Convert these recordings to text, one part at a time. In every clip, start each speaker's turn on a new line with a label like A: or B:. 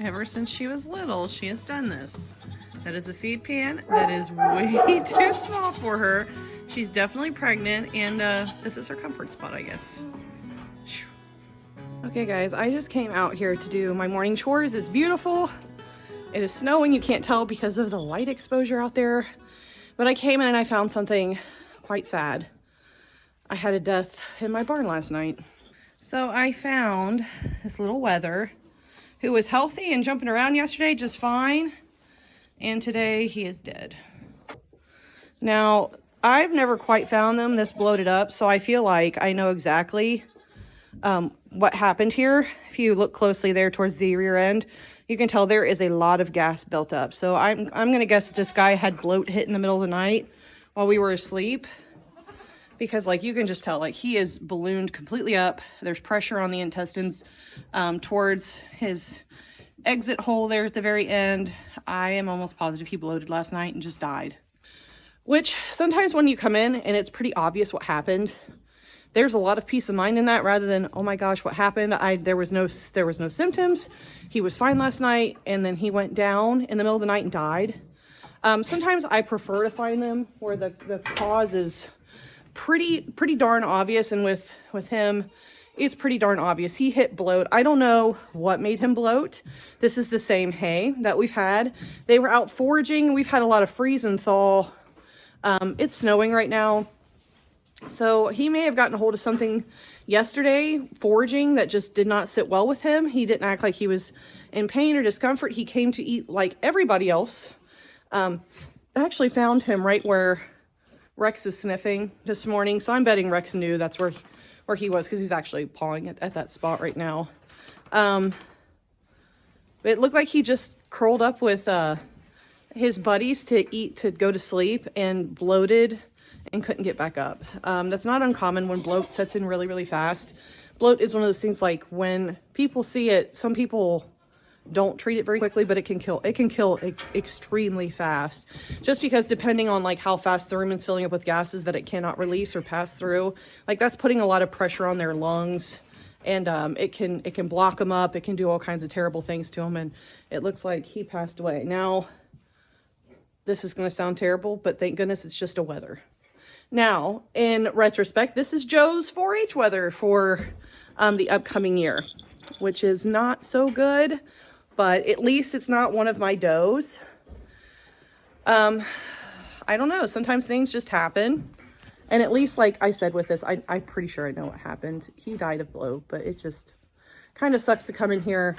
A: Ever since she was little, she has done this. That is a feed pan that is way too small for her. She's definitely pregnant, and this is her comfort spot, I guess. Okay guys, I just came out here to do my morning chores. It's beautiful. It is snowing, you can't tell because of the light exposure out there. But I came in and I found something quite sad. I had a death in my barn last night. So I found this little wether who was healthy and jumping around yesterday just fine. And today he is dead. Now, I've never quite found them this bloated up, so I feel like I know exactly what happened here. If you look closely there towards the rear end, you can tell there is a lot of gas built up. So I'm gonna guess that this guy had bloat hit in the middle of the night while we were asleep, because like you can just tell, like he is ballooned completely up. There's pressure on the intestines towards his exit hole there at the very end. I am almost positive he bloated last night and just died. Which sometimes when you come in and it's pretty obvious what happened, there's a lot of peace of mind in that, rather than, oh my gosh, what happened? There was no symptoms. He was fine last night, and then he went down in the middle of the night and died. Sometimes I prefer to find them where the cause is pretty darn obvious, and with him, it's pretty darn obvious. He hit bloat. I don't know what made him bloat. This is the same hay that we've had. They were out foraging. We've had a lot of freeze and thaw. It's snowing right now. So he may have gotten a hold of something yesterday foraging that just did not sit well with him. He didn't act like he was in pain or discomfort. He came to eat like everybody else. I actually found him right where Rex is sniffing this morning. So I'm betting Rex knew that's where he was, because he's actually pawing at that spot right now. It looked like he just curled up with his buddies to go to sleep and bloated and couldn't get back up. That's not uncommon when bloat sets in really, really fast. Bloat is one of those things, like when people see it, some people don't treat it very quickly, but it can kill extremely fast, just because depending on like how fast the rumen's filling up with gases that it cannot release or pass through, like that's putting a lot of pressure on their lungs, and it can block them up. It can do all kinds of terrible things to them, and it looks like he passed away. Now, this is going to sound terrible, but thank goodness it's just a wether. Now, in retrospect, this is Joe's 4-H wether for the upcoming year, which is not so good, but at least it's not one of my does. I don't know. Sometimes things just happen. And at least, like I said with this, I'm pretty sure I know what happened. He died of bloat, but it just kind of sucks to come in here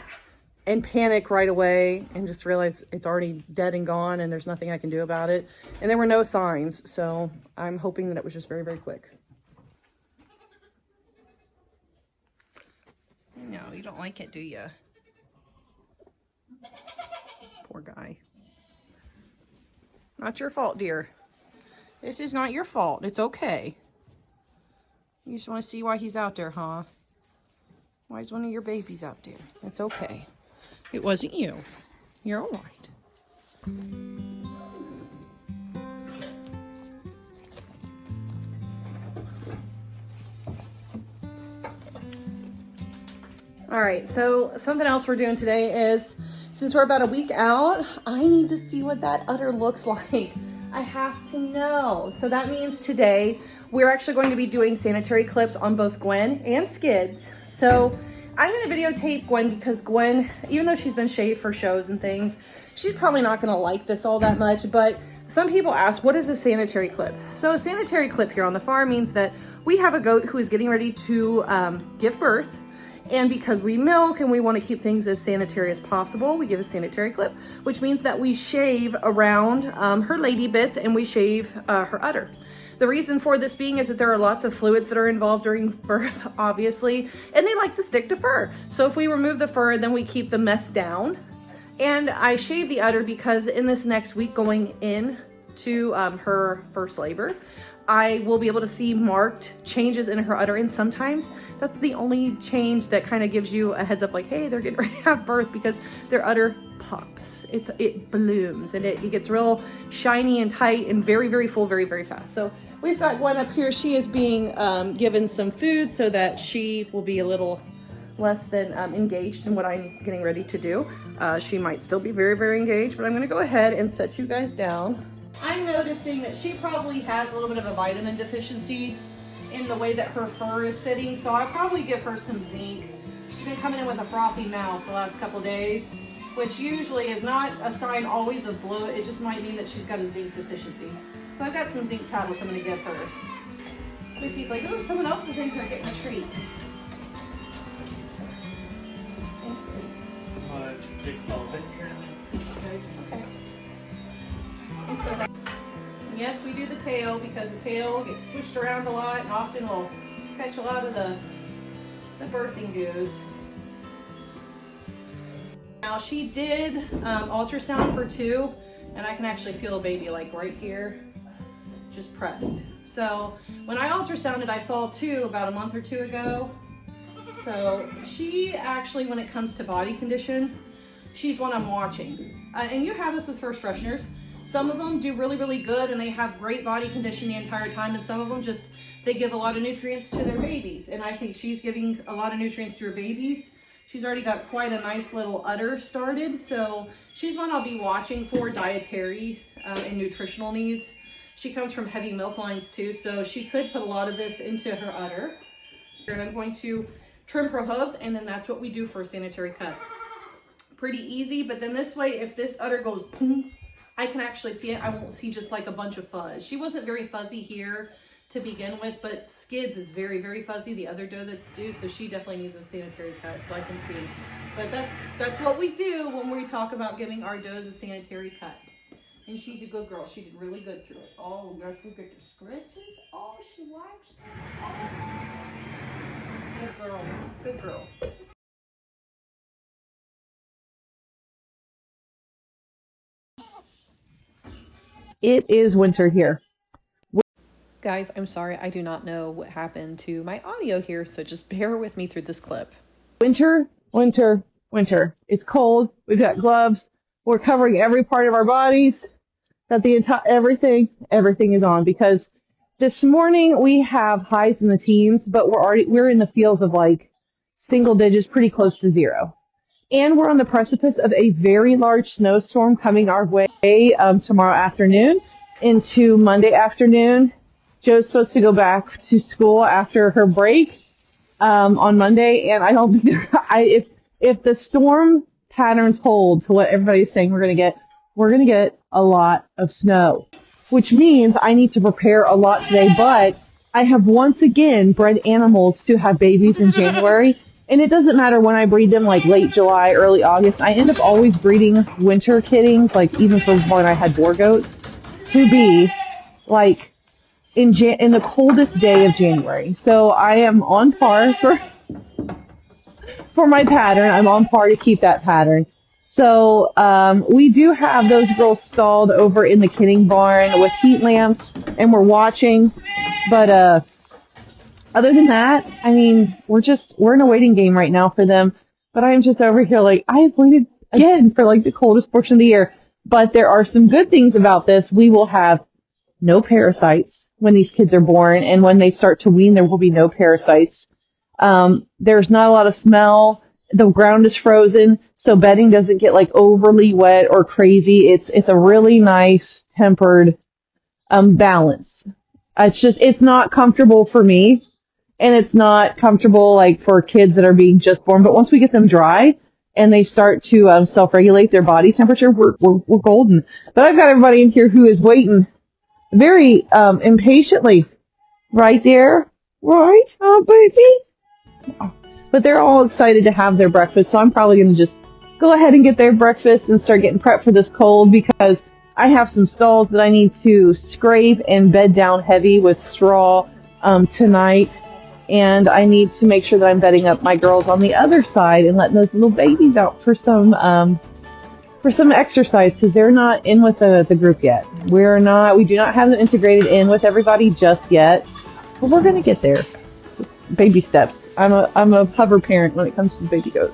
A: and panic right away and just realize it's already dead and gone and there's nothing I can do about it. And there were no signs, so I'm hoping that it was just very, very quick. No, you don't like it, do you? Poor guy. Not your fault, dear. This is not your fault. It's okay. You just want to see why he's out there, huh? Why is one of your babies out there? It's okay. It wasn't you. You're all right. All right, so something else we're doing today is, since we're about a week out, I need to see what that udder looks like. I have to know. So that means today we're actually going to be doing sanitary clips on both Gwen and Skids. So I'm gonna videotape Gwen, because Gwen, even though she's been shaved for shows and things, she's probably not gonna like this all that much, but some people ask, what is a sanitary clip? So a sanitary clip here on the farm means that we have a goat who is getting ready to give birth, and because we milk and we want to keep things as sanitary as possible, we give a sanitary clip, which means that we shave around her lady bits and we shave her udder. The reason for this being is that there are lots of fluids that are involved during birth, obviously, and they like to stick to fur. So if we remove the fur, then we keep the mess down. And I shave the udder because in this next week going into her first labor, I will be able to see marked changes in her udder, and sometimes that's the only change that kind of gives you a heads up, like, hey, they're getting ready to have birth, because their udder pops. It blooms, and it gets real shiny and tight and very, very full, very, very fast. So we've got Gwen up here. She is being given some food so that she will be a little less than engaged in what I'm getting ready to do. She might still be very, very engaged, but I'm gonna go ahead and set you guys down. I'm noticing that she probably has a little bit of a vitamin deficiency in the way that her fur is sitting, so I'll probably give her some zinc. She's been coming in with a frothy mouth the last couple days, which usually is not a sign always of bloat. It just might mean that she's got a zinc deficiency. So I've got some zinc tablets I'm gonna give her. Swifty's like, oh, someone else is in here getting a treat. Thanks, baby.
B: Jigsaw here.
A: Okay. Thanks for that. Yes, we do the tail because the tail gets switched around a lot and often will catch a lot of the birthing goos. Now she did ultrasound for 2, and I can actually feel a baby like right here, just pressed. So when I ultrasounded, I saw 2 about a month or 2 ago. So she actually, when it comes to body condition, she's one I'm watching. And you have this with first fresheners. Some of them do really, really good and they have great body condition the entire time, and some of them just, they give a lot of nutrients to their babies. And I think she's giving a lot of nutrients to her babies. She's already got quite a nice little udder started. So she's one I'll be watching for dietary and nutritional needs. She comes from heavy milk lines too, so she could put a lot of this into her udder. And I'm going to trim her hooves, and then that's what we do for a sanitary cut. Pretty easy, but then this way, if this udder goes boom, I can actually see it. I won't see just like a bunch of fuzz. She wasn't very fuzzy here to begin with, but Skids is very, very fuzzy, the other doe that's due, so she definitely needs a sanitary cut, so I can see. But that's what we do when we talk about giving our does a sanitary cut. And she's a good girl. She did really good through it. Oh, yes, look at the scratches. Oh, she likes them. Oh. Good girls. Good girl. It is winter here. Guys, I'm sorry. I do not know what happened to my audio here, so just bear with me through this clip. Winter, winter, winter. It's cold. We've got gloves. We're covering every part of our bodies. That the entire everything is on, because this morning we have highs in the teens, but we're in the feels of like single digits, pretty close to 0. And we're on the precipice of a very large snowstorm coming our way tomorrow afternoon into Monday afternoon. Joe's supposed to go back to school after her break on Monday, and I don't think if the storm patterns hold to what everybody's saying we're going to get a lot of snow, which means I need to prepare a lot today, but I have once again bred animals to have babies in January. And it doesn't matter when I breed them, like late July, early August. I end up always breeding winter kittings, like even for when I had boar goats, to be like in the coldest day of January. So I am on par for my pattern. I'm on par to keep that pattern. So we do have those girls stalled over in the kitting barn with heat lamps, and we're watching. But other than that, I mean, we're in a waiting game right now for them. But I'm just over here like, I've waited again for like the coldest portion of the year. But there are some good things about this. We will have no parasites when these kids are born, and when they start to wean, there will be no parasites. There's not a lot of smell. The ground is frozen, so bedding doesn't get like overly wet or crazy. It's a really nice tempered balance. It's not comfortable for me. And it's not comfortable like for kids that are being just born. But once we get them dry and they start to self-regulate their body temperature, we're golden. But I've got everybody in here who is waiting very impatiently. Right there. Right, baby? But they're all excited to have their breakfast, so I'm probably going to just go ahead and get their breakfast and start getting prepped for this cold, because I have some stalls that I need to scrape and bed down heavy with straw tonight. And I need to make sure that I'm bedding up my girls on the other side and letting those little babies out for some exercise, because they're not in with the group yet. We do not have them integrated in with everybody just yet, but we're gonna get there. Just baby steps. I'm a hover parent when it comes to baby goats.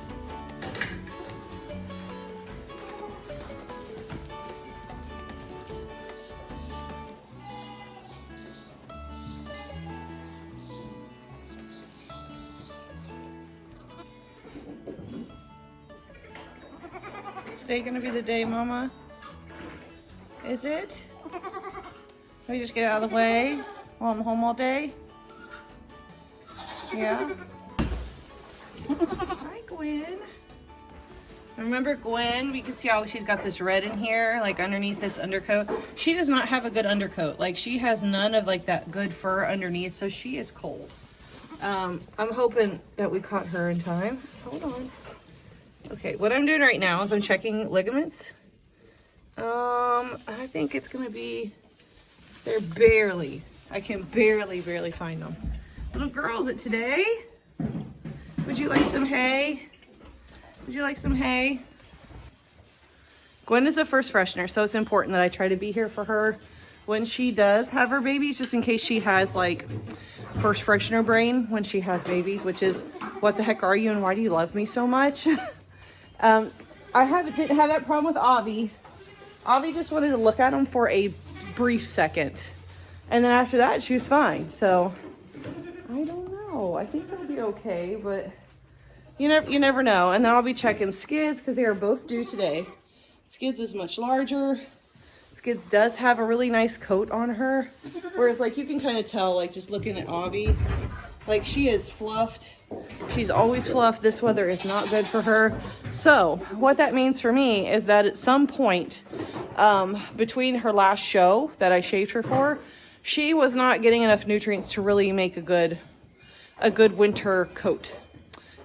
A: today gonna be the day, Mama? Is it? Let me just get out of the way while I'm home all day. Yeah. Hi, Gwen. Remember Gwen? We can see how she's got this red in here, like underneath this undercoat. She does not have a good undercoat. Like she has none of like that good fur underneath, so she is cold. I'm hoping that we caught her in time. Hold on. Okay, what I'm doing right now is I'm checking ligaments. I think it's gonna be, they're barely, I can barely find them. Little girl, is it today? Would you like some hay? Would you like some hay? Gwen is a first freshener, so it's important that I try to be here for her when she does have her babies, just in case she has like first freshener brain when she has babies, which is, what the heck are you and why do you love me so much? I didn't have that problem with Avi. Avi just wanted to look at him for a brief second. And then after that, she was fine. So, I don't know. I think it'll be okay, but you never know. And then I'll be checking Skids because they are both due today. Skids is much larger. Skids does have a really nice coat on her. Whereas, like, you can kind of tell, like, just looking at Avi, like, she is fluffed. She's always fluffed. This weather is not good for her. So, what that means for me is that at some point, between her last show that I shaved her for, she was not getting enough nutrients to really make a good winter coat.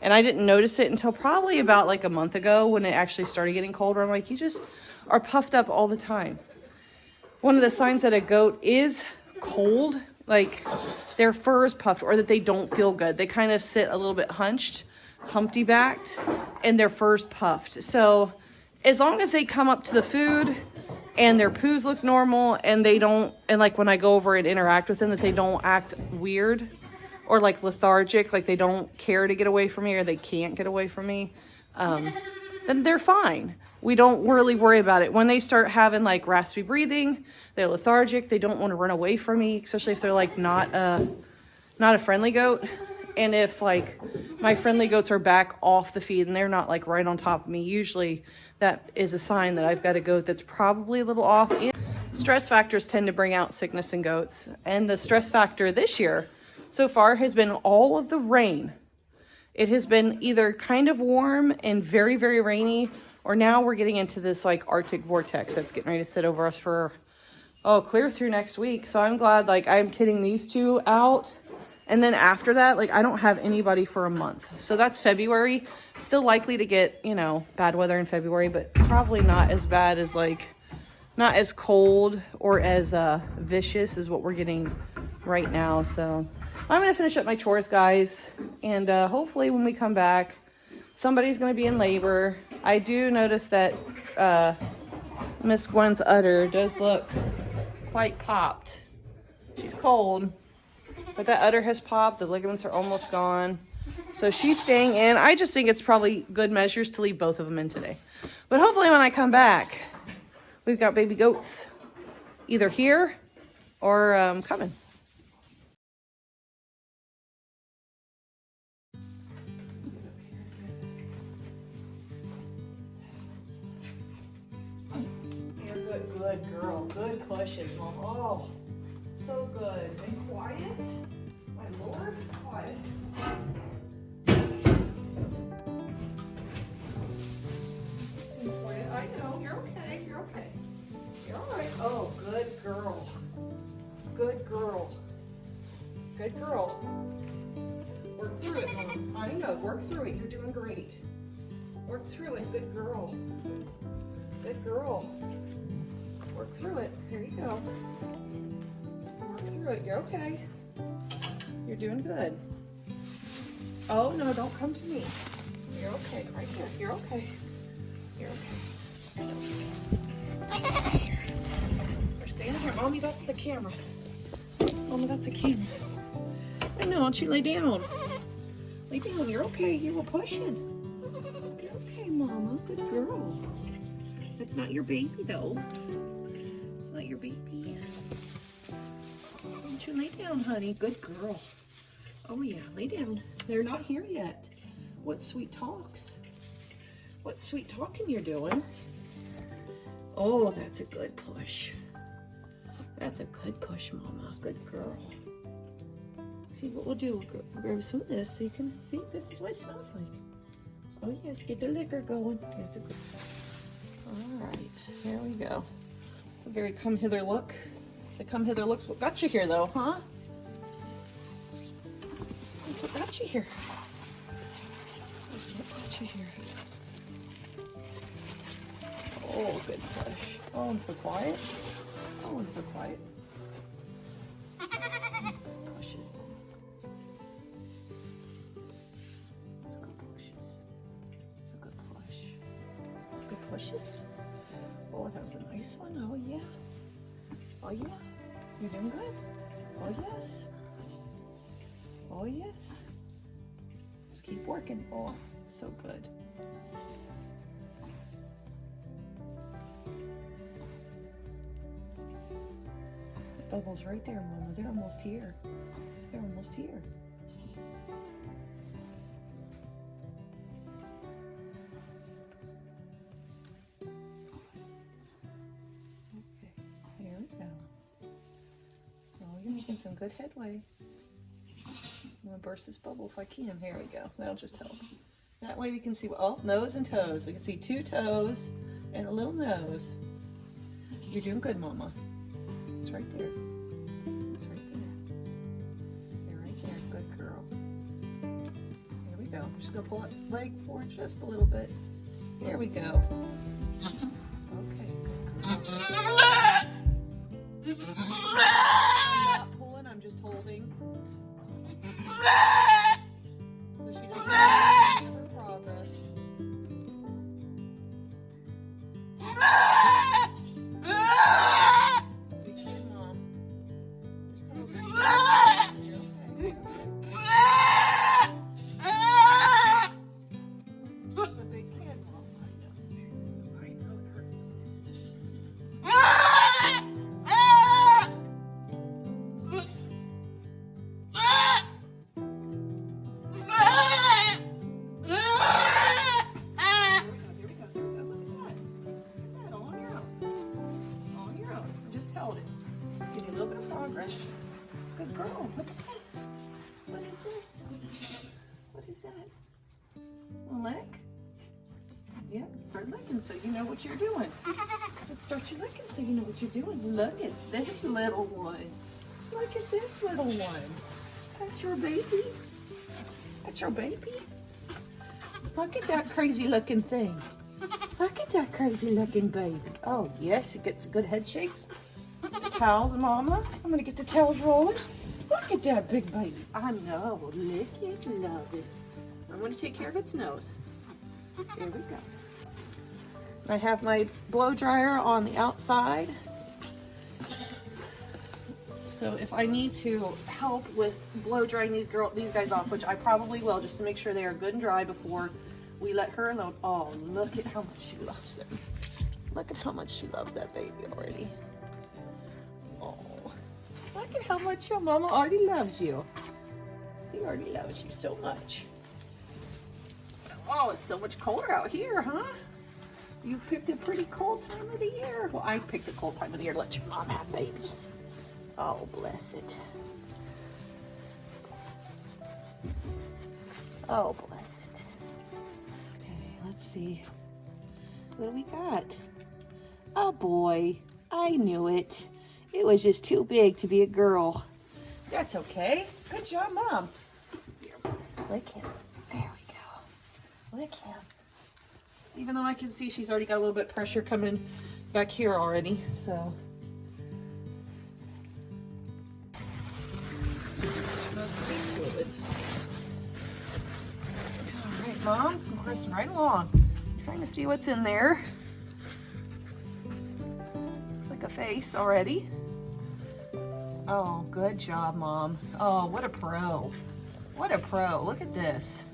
A: And I didn't notice it until probably about like a month ago when it actually started getting colder. I'm like, you just are puffed up all the time. One of the signs that a goat is cold, like their fur is puffed or that they don't feel good. They kind of sit a little bit hunched, humpty backed, and their fur's puffed. So as long as they come up to the food and their poos look normal and they don't, and like when I go over and interact with them, that they don't act weird or like lethargic, like they don't care to get away from me or they can't get away from me, then they're fine. We don't really worry about it. When they start having like raspy breathing, they're lethargic, they don't want to run away from me, especially if they're like not a friendly goat. And if like my friendly goats are back off the feed and they're not like right on top of me, usually that is a sign that I've got a goat that's probably a little off. And stress factors tend to bring out sickness in goats. And the stress factor this year so far has been all of the rain. It has been either kind of warm and very, very rainy, or now we're getting into this like Arctic vortex that's getting ready to sit over us for, clear through next week. So I'm glad like I'm kidding these two out. And then after that, like I don't have anybody for a month. So that's February. Still likely to get, bad weather in February, but probably not as bad as like, not as cold or as vicious as what we're getting right now. So I'm going to finish up my chores, guys. And hopefully when we come back, somebody's going to be in labor. I do notice that Miss Gwen's udder does look quite popped. She's cold, but that udder has popped. The ligaments are almost gone. So she's staying in. I just think it's probably good measures to leave both of them in today. But hopefully when I come back, we've got baby goats either here or coming. Good girl. Good pushes, Mom. Oh, so good. And quiet. My Lord, quiet. And quiet. I know. You're okay. You're okay. You're all right. Oh, good girl. Good girl. Good girl. Work through it, Mom. I know. Work through it. You're doing great. Work through it. Good girl. Good girl. Work through it. Here you go. Work through it. You're okay. You're doing good. Oh, no, don't come to me. You're okay. Right here. You're okay. You're okay. We're staying here. We're staying here. Mommy, that's the camera. Mommy, that's a camera. I know. Why don't you lay down? Lay down. You're okay. You were pushing. You're okay, Mama. Good girl. That's not your baby, though. Not your baby. Why don't you lay down, honey? Good girl. Oh yeah, lay down. They're not here yet. What sweet talks. what sweet talking you're doing. Oh, that's a good push. That's a good push, Mama. Good girl. See what we'll do. We'll grab some of this so you can see. This is what it smells like. Oh yes, get the liquor going. That's a good. All right, here we go. It's a very come hither look. The come hither look's what got you here, though, huh? That's what got you here. That's what got you here. Oh, good push. Oh, and so quiet. Oh, and so quiet. Pushes. It's good pushes. It's a good push. It's good pushes. Oh, that was a nice one. Oh, yeah. Oh, yeah. You're doing good. Oh, yes. Oh, yes. Just keep working. Oh, so good. Bubbles right there, Mama. They're almost here. They're almost here. Okay, here we go. Oh, you're making some good headway. I'm gonna burst this bubble if I can. Here we go. That'll just help. That way we can see, oh, nose and toes. We can see 2 toes and a little nose. You're doing good, Mama. It's right there. It's right there. You're right there. Good girl. Here we go. I'm just going to pull that leg forward just a little bit. There we go. Okay, good girl. I'm not pulling, I'm just holding. So she doesn't have her progress. Getting a little bit of progress. Good girl. What's this? What is this? What is that? A lick? Yep, start licking so you know what you're doing. Let's start your licking so you know what you're doing. Look at this little one. Look at this little one. That's your baby. That's your baby. Look at that crazy looking thing. Look at that crazy looking baby. Oh yes, she gets good head shakes. The towels, Mama. I'm gonna get the towels rolling. Look at that big baby. I know. Lick it, love it. I'm gonna take care of its nose. Here we go. I have my blow dryer on the outside. So if I need to help with blow drying these guys off, which I probably will, just to make sure they are good and dry before we let her alone. Oh, look at how much she loves them. Look at how much she loves that baby already. Oh, look at how much your mama already loves you. He already loves you so much. Oh, it's so much colder out here, huh? You picked a pretty cold time of the year. Well, I picked a cold time of the year to let your mom have babies. Oh, bless it. Oh, bless it. Okay, let's see. What do we got? Oh, boy. I knew it. It was just too big to be a girl. That's okay. Good job, Mom. Here, lick him. There we go. Lick him. Even though I can see she's already got a little bit of pressure coming back here already, so. Most of these fluids. All right, Mom, I'm pressing right along. Trying to see what's in there. Looks like a face already. Oh, good job, Mom. Oh, what a pro. What a pro. Look at this.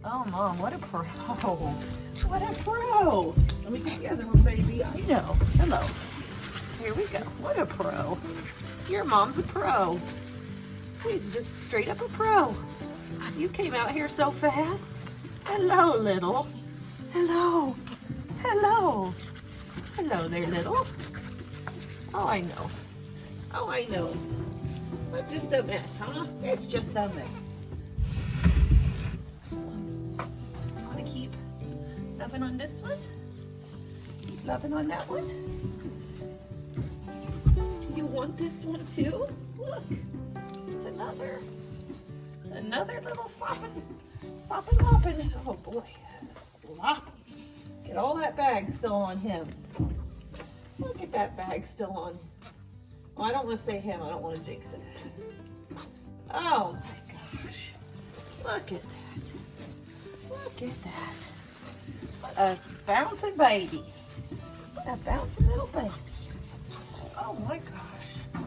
A: Oh, Mom, what a pro. What a pro. Let me get the other one, baby. I know. Hello. Here we go. What a pro. Your mom's a pro. She's just straight up a pro. You came out here so fast. Hello, little. Hello. Hello. Hello there, little. Oh, I know. Oh, I know. It's just a mess, huh? It's just a mess. Want to keep loving on this one? Keep loving on that one? Do you want this one too? Look, it's another little slopping, hopping. Oh boy, slop. Get all that bag still on him. Look at that bag still on. Oh, I don't want to say him. I don't want to jinx it. Oh my gosh. Look at that. Look at that. What a bouncing baby. What a bouncing little baby. Oh my gosh.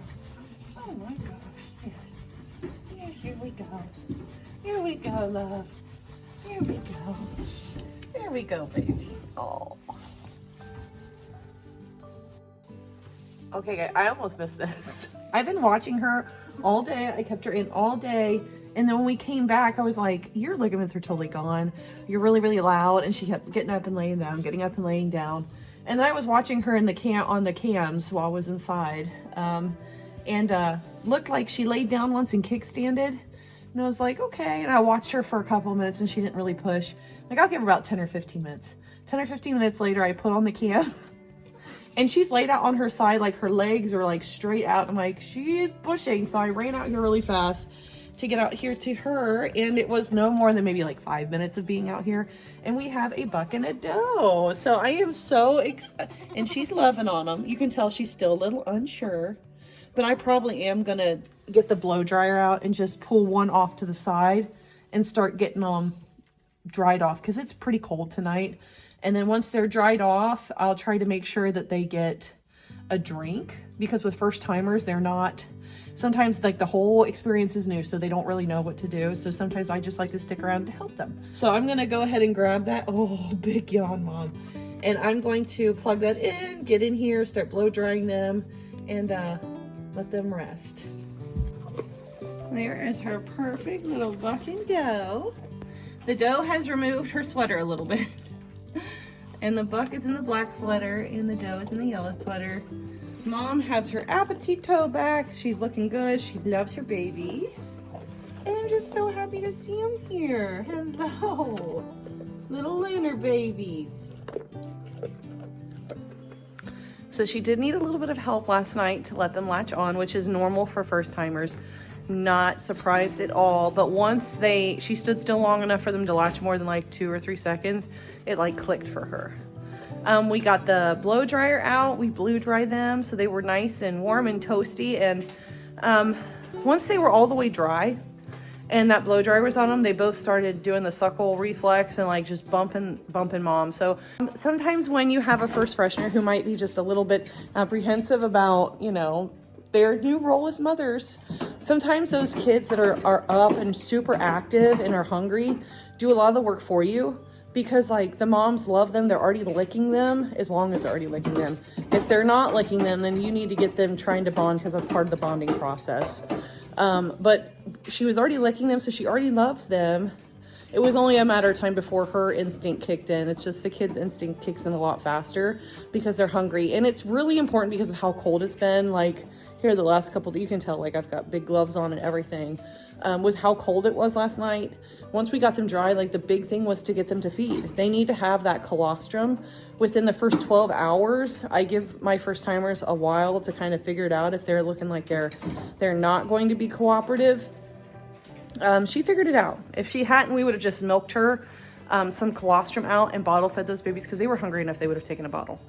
A: Oh my gosh. Yes. Yes, here we go. Here we go, love. Here we go. There we go, baby. Oh. Okay, guys, I almost missed this. I've been watching her all day. I kept her in all day. And then when we came back, I was like, your ligaments are totally gone. You're really, really loud. And she kept getting up and laying down, getting up and laying down. And then I was watching her in the on the cams while I was inside. Looked like she laid down once and kickstanded. And I was like, okay. And I watched her for a couple of minutes and she didn't really push. Like, I'll give her about 10 or 15 minutes. 10 or 15 minutes later, I put on the cam. And she's laid out on her side, like her legs are like straight out. I'm like, she's pushing. So I ran out here really fast to get out here to her. And it was no more than maybe like 5 minutes of being out here. And we have a buck and a doe. So I am so excited. And she's loving on them. You can tell she's still a little unsure. But I probably am going to get the blow dryer out and just pull one off to the side and start getting them dried off. Because it's pretty cold tonight. And then once they're dried off, I'll try to make sure that they get a drink, because with first timers, they're not, sometimes like the whole experience is new, so they don't really know what to do. So sometimes I just like to stick around to help them. So I'm going to go ahead and grab that. Oh, big yawn, Mom. And I'm going to plug that in, get in here, start blow drying them, and let them rest. There is her perfect little buck and doe. The doe has removed her sweater a little bit. And the buck is in the black sweater and the doe is in the yellow sweater. Mom has her appetito back. She's looking good. She loves her babies. And I'm just so happy to see them here. Hello, little lunar babies. So she did need a little bit of help last night to let them latch on, which is normal for first timers. Not surprised at all, but once she stood still long enough for them to latch more than like 2 or 3 seconds, it like clicked for her. We got the blow dryer out, we blew dried them so they were nice and warm and toasty, and once they were all the way dry and that blow dryer was on them, they both started doing the suckle reflex and like just bumping Mom. So sometimes when you have a first freshener who might be just a little bit apprehensive about, you know, their new role as mothers, sometimes those kids that are up and super active and are hungry do a lot of the work for you, because like the moms love them. They're already licking them as long as they're already licking them. If they're not licking them, then you need to get them trying to bond, because that's part of the bonding process. But she was already licking them, so she already loves them. It was only a matter of time before her instinct kicked in. It's just the kids' instinct kicks in a lot faster because they're hungry. And it's really important because of how cold it's been. Like here the last couple, you can tell like I've got big gloves on and everything. With how cold it was last night, once we got them dry, like the big thing was to get them to feed. They need to have that colostrum within the first 12 hours. I give my first timers a while to kind of figure it out if they're looking like they're not going to be cooperative. She figured it out. If she hadn't, we would have just milked her some colostrum out and bottle fed those babies, because they were hungry enough they would have taken a bottle.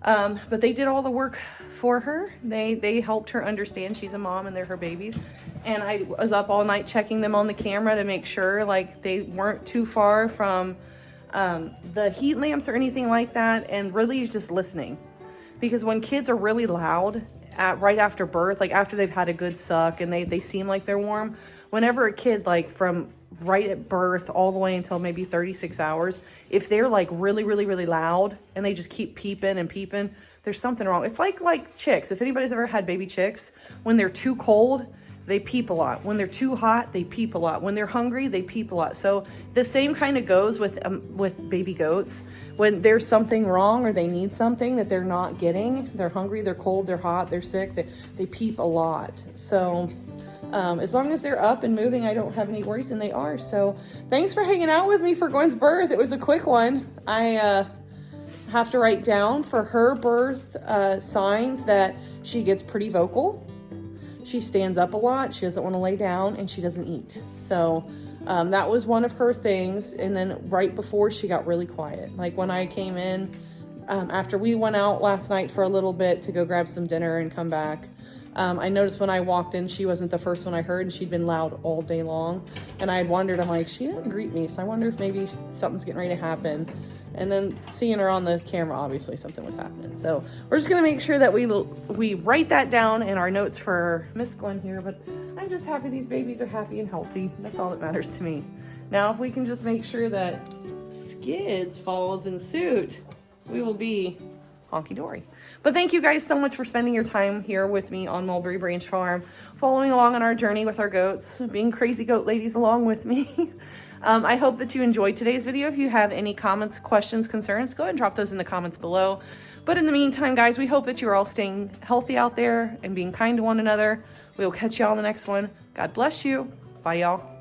A: But they did all the work for her. They helped her understand she's a mom and they're her babies. And I was up all night checking them on the camera to make sure like they weren't too far from the heat lamps or anything like that, and really just listening. Because when kids are really loud right after birth, like after they've had a good suck and they seem like they're warm, whenever a kid like from right at birth all the way until maybe 36 hours, if they're like really, really, really loud and they just keep peeping and peeping, there's something wrong. It's like chicks. If anybody's ever had baby chicks, when they're too cold, they peep a lot. When they're too hot, they peep a lot. When they're hungry, they peep a lot. So the same kind of goes with baby goats. When there's something wrong or they need something that they're not getting, they're hungry, they're cold, they're hot, they're sick, they peep a lot. So as long as they're up and moving, I don't have any worries, and they are. So thanks for hanging out with me for Gwen's birth. It was a quick one. I have to write down for her birth signs that she gets pretty vocal. She stands up a lot, she doesn't want to lay down, and she doesn't eat. So that was one of her things. And then right before, she got really quiet. Like when I came in, after we went out last night for a little bit to go grab some dinner and come back, I noticed when I walked in, she wasn't the first one I heard, and she'd been loud all day long. And I had wondered, I'm like, she didn't greet me, so I wonder if maybe something's getting ready to happen. And then seeing her on the camera, obviously something was happening. So we're just gonna make sure that we write that down in our notes for Miss Gwen here. But I'm just happy these babies are happy and healthy. That's all that matters to me. Now, if we can just make sure that Skids follows in suit, we will be honky-dory. But thank you guys so much for spending your time here with me on Mulberry Branch Farm, following along on our journey with our goats, being crazy goat ladies along with me. I hope that you enjoyed today's video. If you have any comments, questions, concerns, go ahead and drop those in the comments below. But in the meantime, guys, we hope that you are all staying healthy out there and being kind to one another. We will catch you all in the next one. God bless you. Bye, y'all.